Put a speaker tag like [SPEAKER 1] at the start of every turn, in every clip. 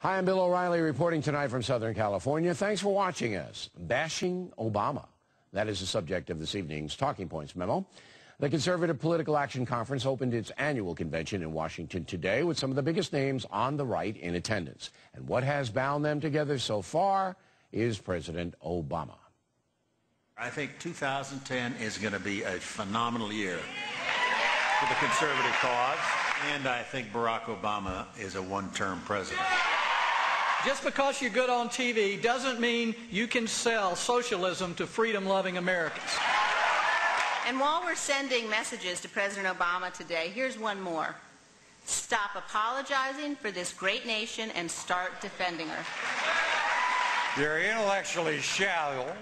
[SPEAKER 1] Hi, I'm Bill O'Reilly reporting tonight from Southern California. Thanks for watching us. Bashing Obama. That is the subject of this evening's Talking Points memo. The Conservative Political Action Conference opened its annual convention in Washington today with some of the biggest names on the right in attendance. And what has bound them together so far is President Obama.
[SPEAKER 2] I think 2010 is going to be a phenomenal year for the conservative cause, and I think Barack Obama is a one-term president.
[SPEAKER 3] Just because you're good on TV doesn't mean you can sell socialism to freedom-loving Americans.
[SPEAKER 4] And while we're sending messages to President Obama today, here's one more. Stop apologizing for this great nation and start defending her.
[SPEAKER 5] You're intellectually shallow,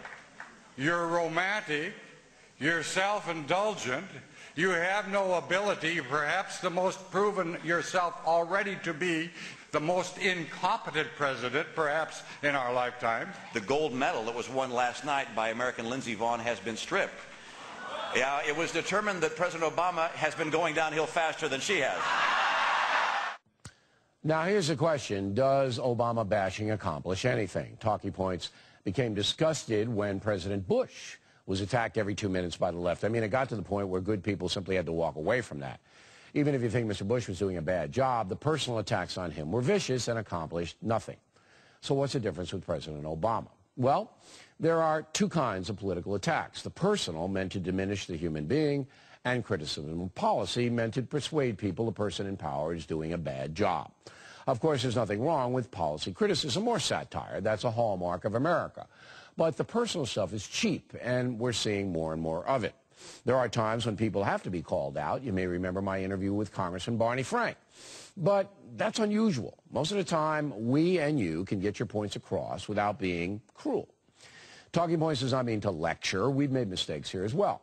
[SPEAKER 5] you're romantic, you're self-indulgent, you have no ability, perhaps the most proven yourself already to be the most incompetent president, perhaps, in our lifetime.
[SPEAKER 6] The gold medal that was won last night by American Lindsey Vonn has been stripped. Yeah, it was determined that President Obama has been going downhill faster than she has.
[SPEAKER 1] Now, here's the question. Does Obama bashing accomplish anything? Talking Points became disgusted when President Bush was attacked every 2 minutes by the left. I mean, it got to the point where good people simply had to walk away from that. Even if you think Mr. Bush was doing a bad job, the personal attacks on him were vicious and accomplished nothing. So what's the difference with President Obama? Well, there are two kinds of political attacks. The personal, meant to diminish the human being, and criticism of policy, meant to persuade people the person in power is doing a bad job. Of course, there's nothing wrong with policy criticism or satire. That's a hallmark of America. But the personal stuff is cheap, and we're seeing more and more of it. There are times when people have to be called out. You may remember my interview with Congressman Barney Frank. But that's unusual. Most of the time, we and you can get your points across without being cruel. Talking Points does not mean to lecture. We've made mistakes here as well.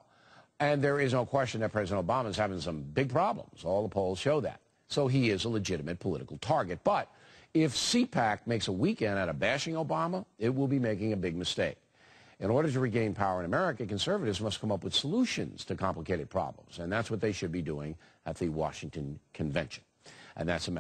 [SPEAKER 1] And there is no question that President Obama is having some big problems. All the polls show that. So he is a legitimate political target. But if CPAC makes a weekend out of bashing Obama, it will be making a big mistake. In order to regain power in America, conservatives must come up with solutions to complicated problems. And that's what they should be doing at the Washington Convention. And that's a